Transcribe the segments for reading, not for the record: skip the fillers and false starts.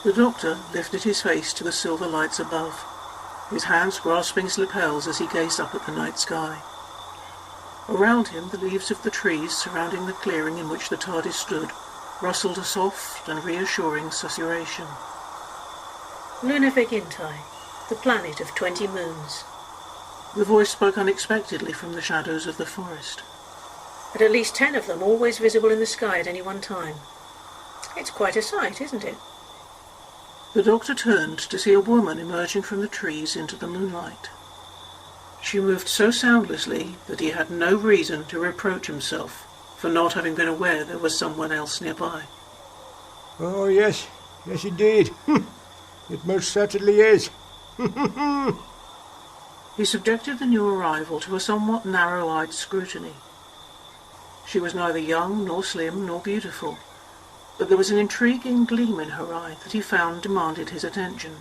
The doctor lifted his face to the silver lights above, his hands grasping his lapels as he gazed up at the night sky. Around him, the leaves of the trees surrounding the clearing in which the TARDIS stood rustled a soft and reassuring susurration. Lunaeviginti, the planet of 20 moons. The voice spoke unexpectedly from the shadows of the forest. But at least 10 of them always visible in the sky at any one time. It's quite a sight, isn't it? The doctor turned to see a woman emerging from the trees into the moonlight. She moved so soundlessly that he had no reason to reproach himself for not having been aware there was someone else nearby. Oh, yes. Yes, indeed. It most certainly is. He subjected the new arrival to a somewhat narrow-eyed scrutiny. She was neither young, nor slim, nor beautiful, but there was an intriguing gleam in her eye that he found demanded his attention.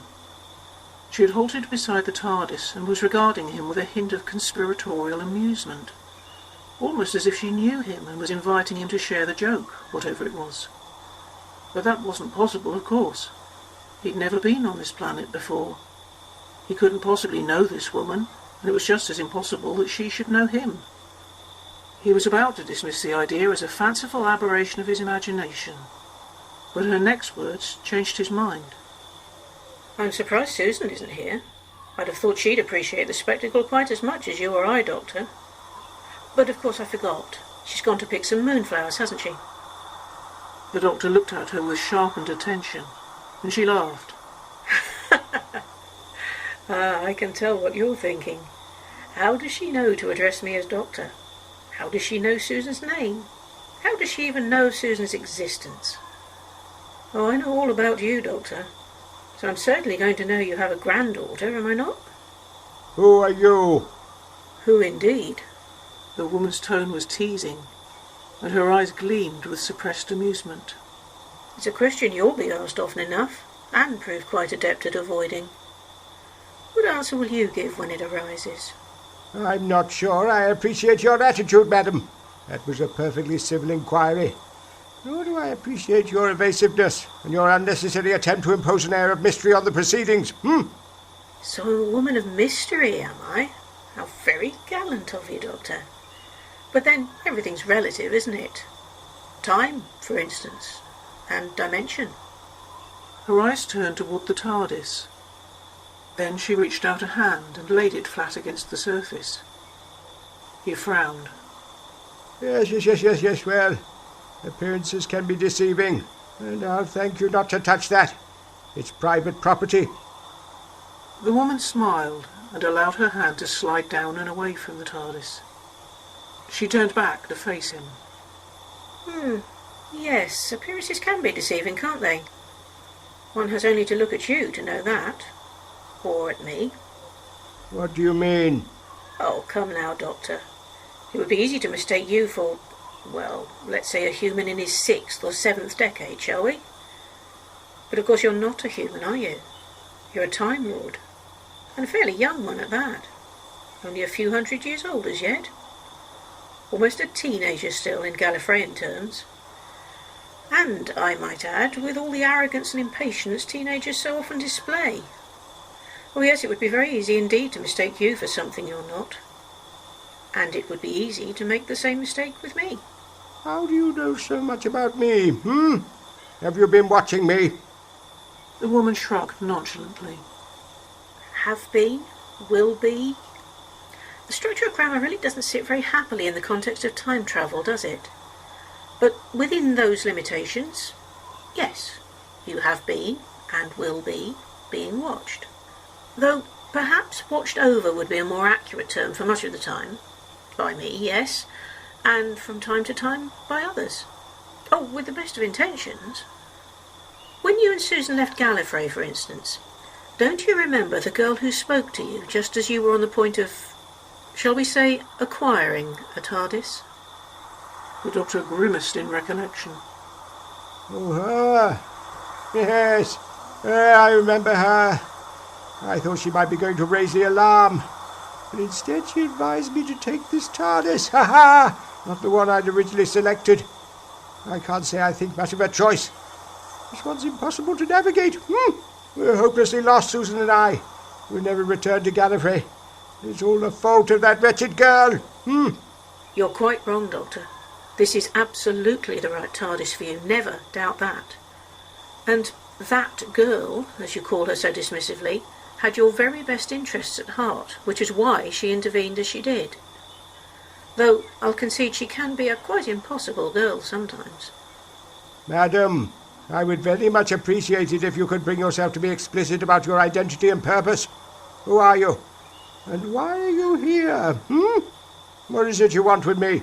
She had halted beside the TARDIS and was regarding him with a hint of conspiratorial amusement, almost as if she knew him and was inviting him to share the joke, whatever it was. But that wasn't possible, of course. He'd never been on this planet before. He couldn't possibly know this woman, and it was just as impossible that she should know him. He was about to dismiss the idea as a fanciful aberration of his imagination, but her next words changed his mind. I'm surprised Susan isn't here. I'd have thought she'd appreciate the spectacle quite as much as you or I, Doctor. But of course I forgot. She's gone to pick some moonflowers, hasn't she? The doctor looked at her with sharpened attention, and she laughed. I can tell what you're thinking. How does she know to address me as Doctor? How does she know Susan's name? How does she even know Susan's existence? Oh, I know all about you, Doctor. So I'm certainly going to know you have a granddaughter, am I not? Who are you? Who indeed? The woman's tone was teasing, and her eyes gleamed with suppressed amusement. It's a question you'll be asked often enough, and prove quite adept at avoiding. What answer will you give when it arises? I'm not sure I appreciate your attitude, madam. That was a perfectly civil inquiry. Nor do I appreciate your evasiveness and your unnecessary attempt to impose an air of mystery on the proceedings. So I'm a woman of mystery, am I? How very gallant of you, Doctor. But then everything's relative, isn't it? Time, for instance, and dimension. Her eyes turned toward the TARDIS. Then she reached out a hand and laid it flat against the surface. He frowned. Yes, well, appearances can be deceiving, and I'll thank you not to touch that. It's private property. The woman smiled and allowed her hand to slide down and away from the TARDIS. She turned back to face him. Yes, appearances can be deceiving, can't they? One has only to look at you to know that. Or at me. What do you mean? Oh, come now, Doctor. It would be easy to mistake you for, well, let's say a human in his 6th or 7th decade, shall we? But of course you're not a human, are you? You're a Time Lord. And a fairly young one at that. Only a few 100 years old as yet. Almost a teenager still in Gallifreyan terms. And, I might add, with all the arrogance and impatience teenagers so often display. Oh yes, it would be very easy indeed to mistake you for something you're not. And it would be easy to make the same mistake with me. How do you know so much about me, Have you been watching me? The woman shrugged nonchalantly. Have been? Will be? The structure of grammar really doesn't sit very happily in the context of time travel, does it? But within those limitations, yes, you have been, and will be, being watched. Though perhaps watched over would be a more accurate term for much of the time. By me, yes, and from time to time by others. Oh, with the best of intentions. When you and Susan left Gallifrey, for instance, don't you remember the girl who spoke to you just as you were on the point of, shall we say, acquiring a TARDIS? The doctor grimaced in recollection. Oh, her. Yes, I remember her. I thought she might be going to raise the alarm, but instead she advised me to take this TARDIS. Ha! Not the one I'd originally selected. I can't say I think much of her choice. This one's impossible to navigate. We're hopelessly lost, Susan and I. We'll never return to Gallifrey. It's all the fault of that wretched girl. You're quite wrong, Doctor. This is absolutely the right TARDIS for you. Never doubt that. And that girl, as you call her so dismissively, had your very best interests at heart, which is why she intervened as she did. Though I'll concede she can be a quite impossible girl sometimes. Madam, I would very much appreciate it if you could bring yourself to be explicit about your identity and purpose. Who are you? And why are you here? What is it you want with me?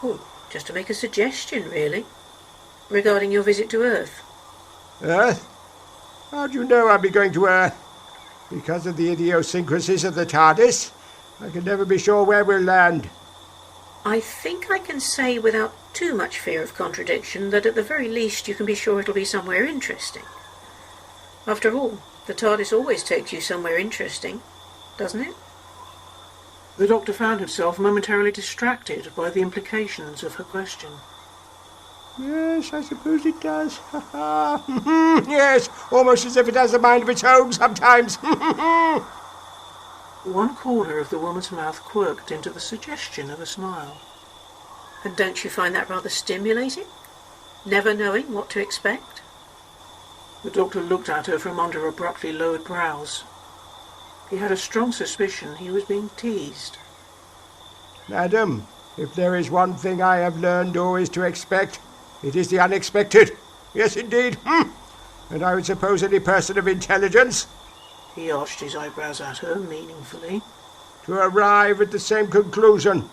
Oh, just to make a suggestion, really, regarding your visit to Earth. Earth? How do you know I'll be going to Earth? Because of the idiosyncrasies of the TARDIS? I can never be sure where we'll land. I think I can say without too much fear of contradiction that at the very least you can be sure it'll be somewhere interesting. After all, the TARDIS always takes you somewhere interesting, doesn't it? The Doctor found himself momentarily distracted by the implications of her question. Yes, I suppose it does. Yes, almost as if it has a mind of its own sometimes. One corner of the woman's mouth quirked into the suggestion of a smile. And don't you find that rather stimulating? Never knowing what to expect? The Doctor looked at her from under abruptly lowered brows. He had a strong suspicion he was being teased. Madam, if there is one thing I have learned always to expect, it is the unexpected. Yes, indeed. And I would suppose any person of intelligence, He arched his eyebrows at her meaningfully, to arrive at the same conclusion.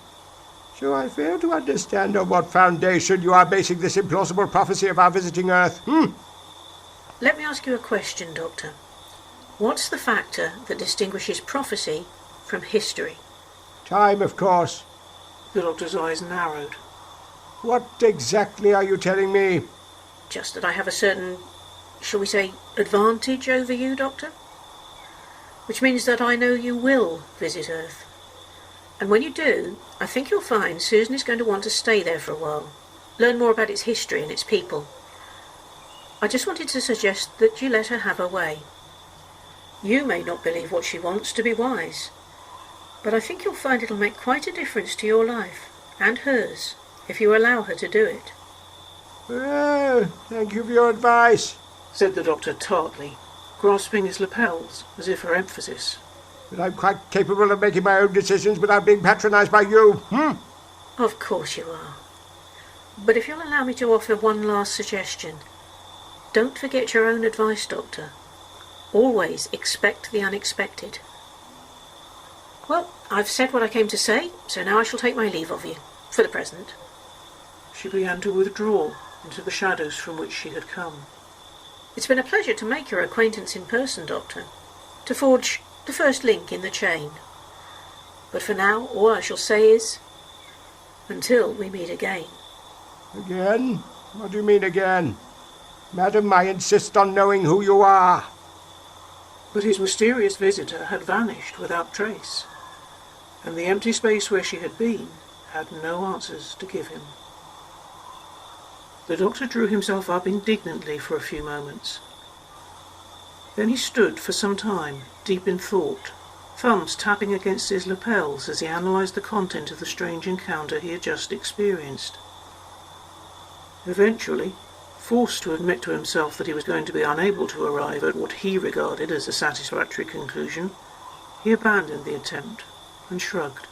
So I fail to understand on what foundation you are basing this implausible prophecy of our visiting Earth. Let me ask you a question, Doctor. What's the factor that distinguishes prophecy from history? Time, of course. The Doctor's eyes narrowed. What exactly are you telling me? Just that I have a certain, shall we say, advantage over you, Doctor? Which means that I know you will visit Earth. And when you do, I think you'll find Susan is going to want to stay there for a while, learn more about its history and its people. I just wanted to suggest that you let her have her way. You may not believe what she wants to be wise, but I think you'll find it'll make quite a difference to your life, and hers, if you allow her to do it. Well, thank you for your advice, Said the Doctor tartly, grasping his lapels as if for emphasis. but I'm quite capable of making my own decisions without being patronised by you. Of course you are. But if you'll allow me to offer one last suggestion, don't forget your own advice, Doctor. Always expect the unexpected. Well, I've said what I came to say, so now I shall take my leave of you, for the present. She began to withdraw into the shadows from which she had come. It's been a pleasure to make your acquaintance in person, Doctor, to forge the first link in the chain. But for now, all I shall say is, until we meet again. Again? What do you mean again? Madam, I insist on knowing who you are. But his mysterious visitor had vanished without trace, and the empty space where she had been had no answers to give him. The Doctor drew himself up indignantly for a few moments. Then he stood for some time, deep in thought, thumbs tapping against his lapels as he analysed the content of the strange encounter he had just experienced. Eventually, forced to admit to himself that he was going to be unable to arrive at what he regarded as a satisfactory conclusion, he abandoned the attempt and shrugged.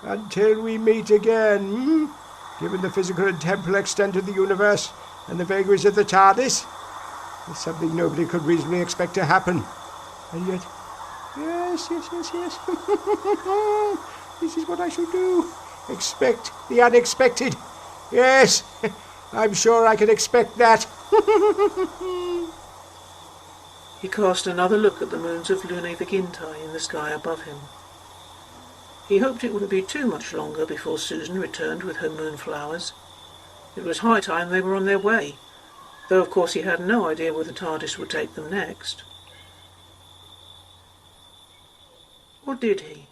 Until we meet again, Given the physical and temporal extent of the universe and the vagaries of the TARDIS, it's something nobody could reasonably expect to happen. And yet, yes. This is what I shall do. Expect the unexpected. Yes, I'm sure I can expect that. He cast another look at the moons of Lunaeviginti in the sky above him. He hoped it wouldn't be too much longer before Susan returned with her moonflowers. It was high time they were on their way, though of course he had no idea where the TARDIS would take them next. Or did he?